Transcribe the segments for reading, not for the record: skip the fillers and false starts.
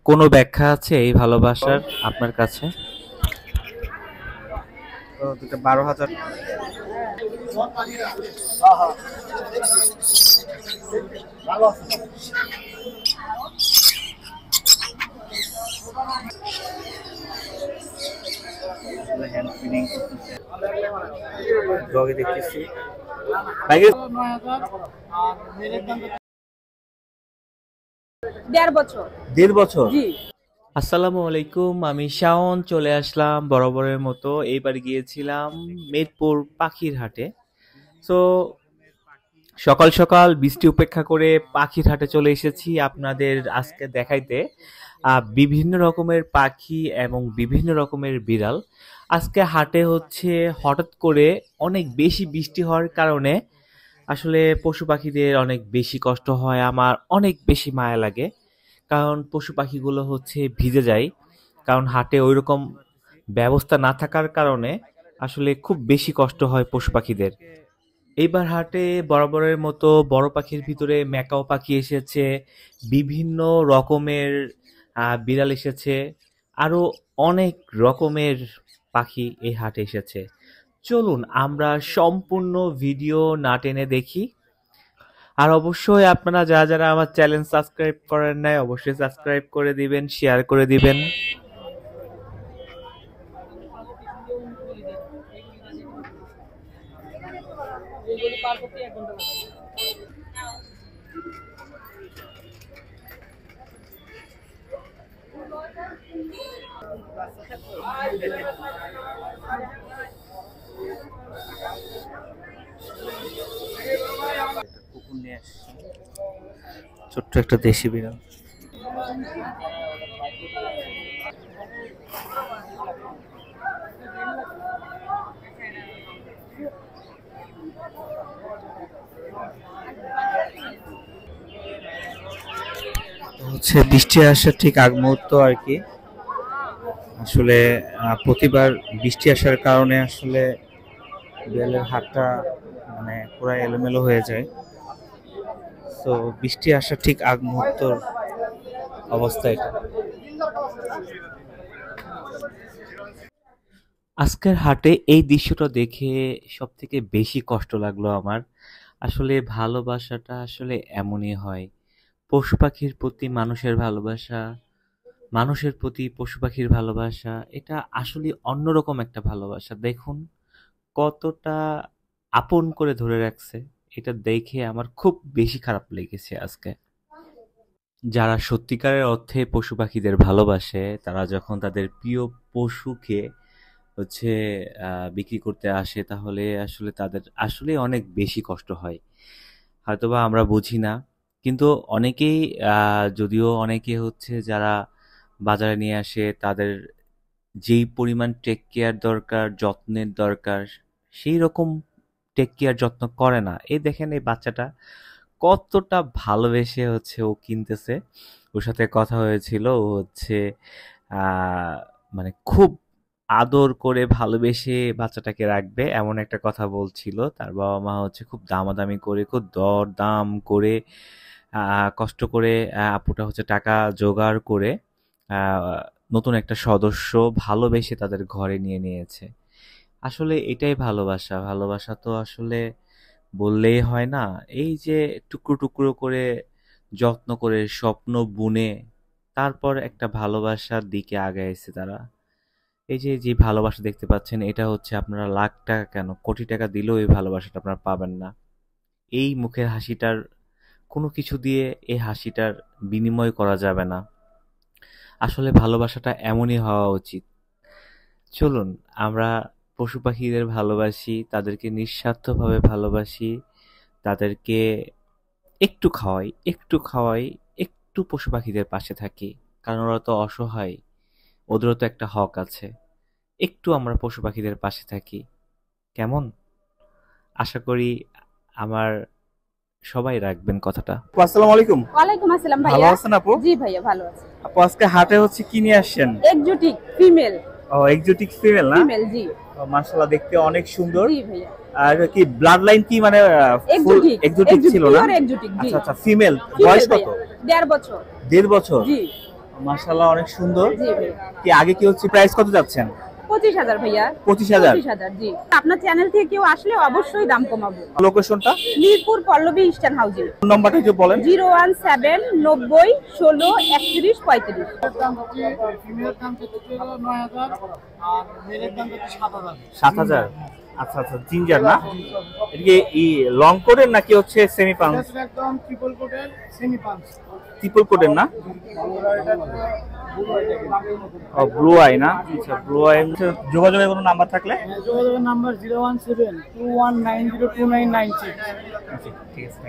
কোনো ব্যাখ্যা আছে এই ভালোবাসার আপনার কাছে? তো দুটো 12,000। ব্লগে দেখতেছি দেড় বছর। 1.5 বছর। জি। আসসালামু আলাইকুম, আমি শাওন চলে আসলাম বরাবরের মতো। এইবার গিয়েছিলাম মিরপুর পাখির হাটে। তো সকাল সকাল বৃষ্টি উপেক্ষা করে পাখির হাটে চলে এসেছি আপনাদের আজকে দেখাইতে বিভিন্ন রকমের পাখি এবং বিভিন্ন রকমের বিড়াল। আজকে হাটে হচ্ছে হঠাৎ করে অনেক বেশি বৃষ্টি হওয়ার কারণে আসলে পশু পাখিদের অনেক বেশি কষ্ট হয়, আমার অনেক বেশি মায়া লাগে। কারণ পশু পাখিগুলো হচ্ছে ভিজে যায়, কারণ হাটে ওইরকম ব্যবস্থা না থাকার কারণে আসলে খুব বেশি কষ্ট হয় পশু পাখিদের। এইবার হাটে বরাবরের মতো বড় পাখির ভিতরে ম্যাকাও পাখি এসেছে, বিভিন্ন রকমের বিড়াল এসেছে, আরো অনেক রকমের পাখি এই হাটে এসেছে। চলুন আমরা সম্পূর্ণ ভিডিও না টেনে দেখি। আর অবশ্যই আপনারা যারা যারা আমার চ্যানেল সাবস্ক্রাইব করেন নাই অবশ্যই সাবস্ক্রাইব করে দিবেন, শেয়ার করে দিবেন। কুকুর নিয়ে আসছি, ছোট্ট একটা দেশি বিড়াল। হচ্ছে বৃষ্টি আসার ঠিক আগ মুহূর্ত আর কি। আসলে প্রতিবার বৃষ্টি আসার কারণে আসলে বিড়ালের হাটটা মানে পুরো এলোমেলো হয়ে যায়। তো বৃষ্টি আসার ঠিক আগ মুহূর্তর অবস্থা এটা। আজকের হাটে এই দৃশ্যটা দেখে সব থেকে বেশি কষ্ট লাগলো আমার। আসলে ভালোবাসাটা আসলে এমনই হয়, পশু পাখির প্রতি মানুষের ভালোবাসা, মানুষের প্রতি পশু পাখির ভালোবাসা, এটা আসলে অন্যরকম একটা ভালোবাসা। দেখুন কতটা আপন করে ধরে রাখছে, এটা দেখে আমার খুব বেশি খারাপ লেগেছে আজকে। যারা সত্যিকারের অর্থে পশু পাখিদের ভালোবাসে তারা যখন তাদের প্রিয় পশুকে হচ্ছে বিক্রি করতে আসে তাহলে আসলে তাদের আসলে অনেক বেশি কষ্ট হয়। হয়তোবা আমরা বুঝি না, কিন্তু অনেকেই যদিও অনেকে হচ্ছে যারা বাজারে নিয়ে আসে তাদের যেই পরিমাণ টেক কেয়ার দরকার, যত্নের দরকার, সেই রকম টেক কেয়ার যত্ন করে না। এই দেখেন এই বাচ্চাটা কতটা ভালোবেসে হচ্ছে ও কিনতেছে। ওর সাথে কথা হয়েছিল, ও হচ্ছে আহ মানে খুব আদর করে ভালোবেসে বাচ্চাটাকে রাখবে এমন একটা কথা বলছিল। তার বাবা মা হচ্ছে খুব দামাদামি করে, খুব দর দাম করে, কষ্ট করে আপুটা হচ্ছে টাকা জোগাড় করে আহ, নতুন একটা সদস্য ভালোবেসে তাদের ঘরে নিয়ে নিয়েছে। আসলে এটাই ভালোবাসা। ভালোবাসা তো আসলে বললেই হয় না, এই যে টুকরো টুকরো করে যত্ন করে স্বপ্ন বুনে তারপর একটা ভালোবাসার দিকে আগাইছে তারা। এই যে যে ভালোবাসা দেখতে পাচ্ছেন এটা হচ্ছে আপনারা লাখ টাকা কেন কোটি টাকা দিলেও এই ভালোবাসাটা আপনারা পাবেন না। এই মুখের হাসিটার কোনো কিছু দিয়ে এই হাসিটার বিনিময় করা যাবে না। আসলে ভালোবাসাটা এমনই হওয়া উচিত। চলুন আমরা পশু পাখিদের ভালোবাসি, তাদেরকে নিঃস্বার্থভাবে ভালোবাসি, তাদেরকে একটু খাওয়াই, একটু খাওয়াই, একটু পশু পাখিদের পাশে থাকি, কারণ ওরা তো অসহায়, ওদেরও তো একটা হক আছে। একটু আমরা পশু পাখিদের পাশে থাকি, কেমন? আশা করি আমার সবাই রাখবেন কথাটা। আসসালামু আলাইকুম। ওয়ালাইকুম আসসালাম ভালো ভাইয়া। আছেন আপু? জি ভাইয়া ভালো আছি। আপু আজকে হাটে হচ্ছে কি নিয়ে আসছেন? Exotic female. ও এক্সোটিক ফিমেল না? ফিমেল জি। মাশাআল্লাহ দেখতে অনেক সুন্দর। জি ভাইয়া। আর কি ব্লাড লাইন কি মানে ফুল এক্সোটিক ছিল না? এক্সোটিক জি। আচ্ছা আচ্ছা, ফিমেল। বয়স কত? দেড় বছর। 1.5 বছর। জি। মাশাআল্লাহ অনেক সুন্দর। জি ভাই। কি আগে কি হচ্ছে, প্রাইস কত যাচ্ছেন? 25,000 ভাইয়া। 25,000? 25,000 জি। আপনার চ্যানেল থেকে কেউ আসলে অবশ্যই দাম কমাবো। লোকেশনটা? Mirpur Pallabi eastern housing. Phone নাম্বারটা একটু বলেন। 017 90 16 31 35। ফিমেলের দাম হচ্ছে 9,000 আর মেলের দাম হচ্ছে 7,000। 7,000? আচ্ছা আচ্ছা, জিঞ্জার না? এটা কি ই লং কোটের নাকি হচ্ছে সেমি পাঞ্চ? এটা একদম ট্রিপল কোটের সেমি পাঞ্চ। ট্রিপল কোটের না? ও ব্লু আই না? আচ্ছা ব্লু আই। যোগাযোগের কোনো নাম্বার থাকলে? যোগাযোগের নাম্বার 017 21902996। আচ্ছা ঠিক আছে।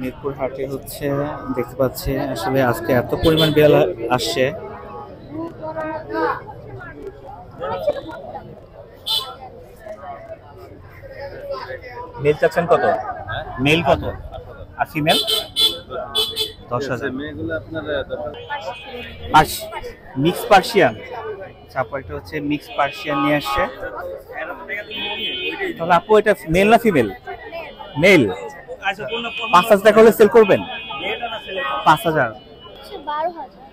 মিরপুর হাটে হচ্ছে দেখতে পাচ্ছি আসলে আজকে এত পরিমাণ বিড়াল আসছে। মেল চাচ্ছেন কত? মেল কত আর ফিমেল? 10,000। Mix Persian. আচ্ছা আপু এটা হচ্ছে মিক্স পার্সিয়ান নিয়ে আসছে। তাহলে আপু এটা মেল না ফিমেল? মেল। 5,000 টাকা হলে সেল করবেন? 5,000?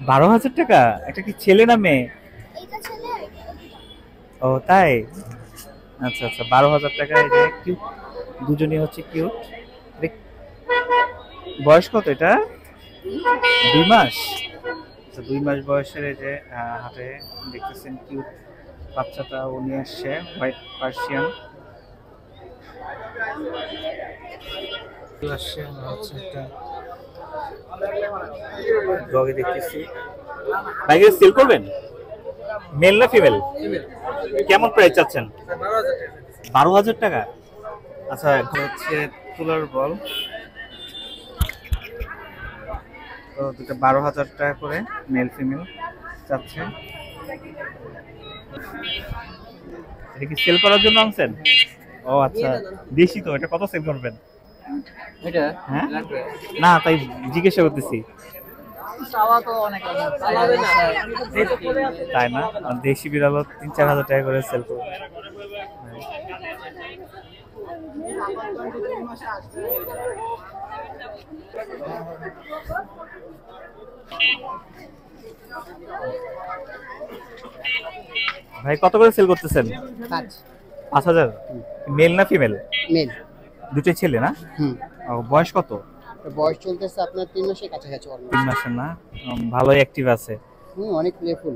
12,000 টাকা? এটা কি ছেলে না মেয়ে? ও তাই? আচ্ছা আচ্ছা 12,000 টাকা। এই যে কিউট, দুজনই হচ্ছে কিউট। বয়স কত এটা? 2 মাস। আচ্ছা 2 মাস বয়সের এই যে হাটে দেখতেছেন কিউট বাচ্চাটা ও নিয়ে আসছে, হোয়াইট পার্সিয়ান। আসছে হচ্ছে একটা ডগে দেখতেছি। ভাইকে সেল করবেন? মেল না ফিমেল? কেমন প্রাইস চাচ্ছেন? 12,000 টাকা। আচ্ছা এখন হচ্ছে তুলার বল, তো দুটো 12,000 টাকা করে মেল ফিমেল চাচ্ছে। এটা কি সেল করার জন্য আনছেন? ও আচ্ছা দেশি তো, এটা কত সেল করবেন? এটা হ্যাঁ না তাই জিজ্ঞাসা করতেছি। চাওয়া তো অনেক তাই না? দেশি বিড়াল 3-4 হাজার টাকা করে সেল করবে। ভাই কত করে সেল করতেছেন? 5,000? মেল না ফিমেল? মেল। দুটোই ছেলে না? ও, বয়স কত? বয়স চলতেছে আপনার 3 মাসের কাছাকাছি। 3 মাসের না? ভালোই অ্যাক্টিভ আছে। অনেক প্লেফুল।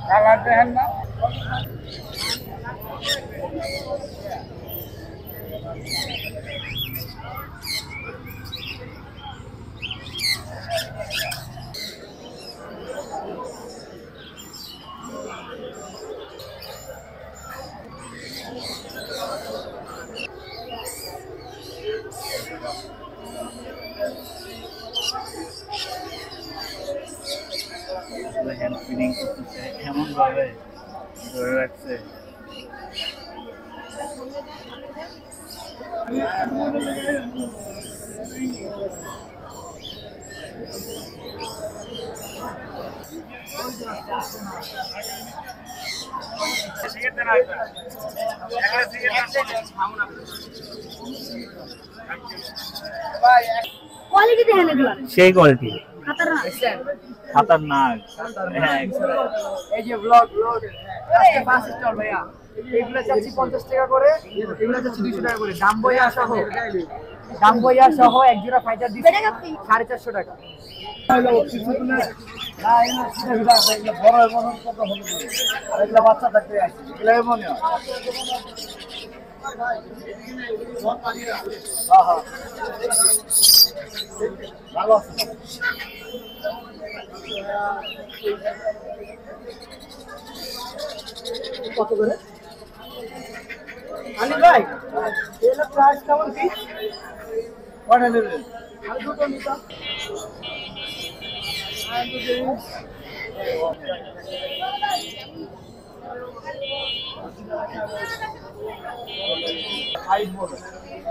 কালার দেখেন না? হ্যান্ড ফিডিং করতেছে এমন ভাবে ধরে রাখছে। কোয়ালিটি দেখেন এগুলো। সেই কোয়ালিটি খাতারনাক। খাতারনাক। হ্যাঁ এই যে ব্লগ আজকে 5 স্টার ভাইয়া, এগুলো চাচ্ছি 50 টাকা করে, এগুলো চাচ্ছি 200 টাকা করে। দাম বইয়া সহ এক জোড়া ফাইটার দিচ্ছি 450 টাকা। বাচ্চা থাকতে মনে হয় ভালো আছে। কত করে আনি ভাই? এর প্রাইস কেমন কি? কয়টা নেবেন? আমি দুটো নিতাম।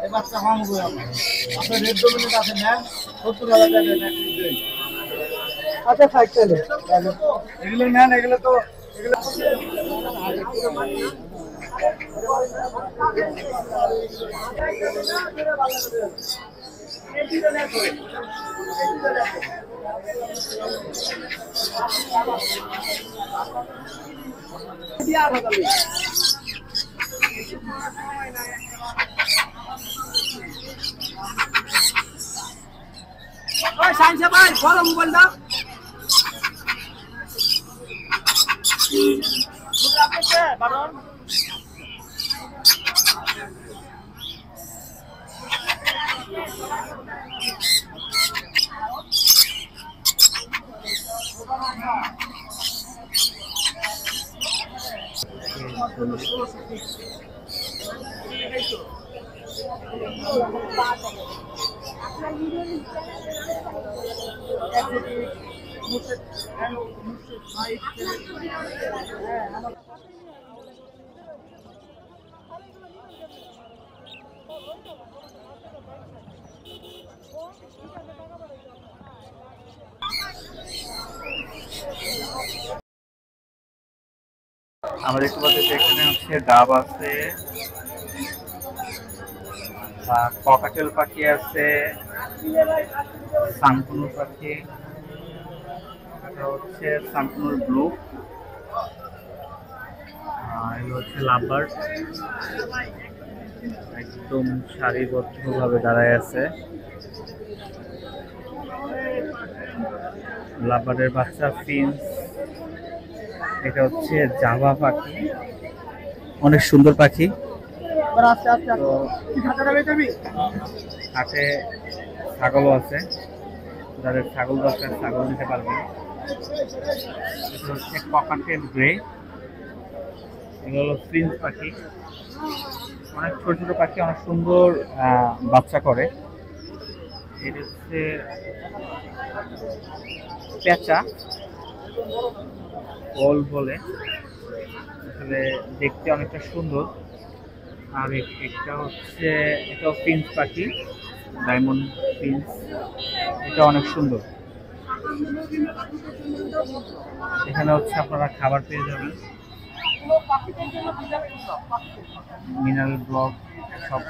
এই বাচ্চা কম করে আপনার রেড ডোমিনেট আছে নেন 70,000 টাকা দেন আচ্ছা ফাইট চলে এগুলো নেন এগুলো তো এগুলো ওই সাইন্সে ভাই বড় মোবাইল দাও বারণ আমরা দেখতে পাচ্ছি এখানে হচ্ছে ডাব আছে, ককাটেল পাখি আছে, সানকুনুর পাখি, এটা হচ্ছে সানকুনুর ব্লু, এগুলো হচ্ছে লাভবার্ড, একদম সারিবদ্ধভাবে দাঁড়ায় আছে। লাভবার্ডের বাচ্চা ফিন্স, এটা হচ্ছে জাভা পাখি, অনেক সুন্দর পাখি। তো হাটে ছাগলও আছে, যাদের ছাগল দরকার ছাগল নিতে পারবেন। এটা হচ্ছে ককাটেল গ্রে, এগুলো হলো প্রিন্স পাখি, অনেক ছোট ছোট পাখি, অনেক সুন্দর বাচ্চা করে। এটা হচ্ছে পেঁচা বল বলে, আসলে দেখতে অনেকটা সুন্দর। আর একটা হচ্ছে এটাও প্রিন্স পাখি, ডায়মন্ড প্রিন্স, এটা অনেক সুন্দর। এখানে হচ্ছে আপনারা খাবার পেয়ে যাবেন, মিনারেল ব্লক সব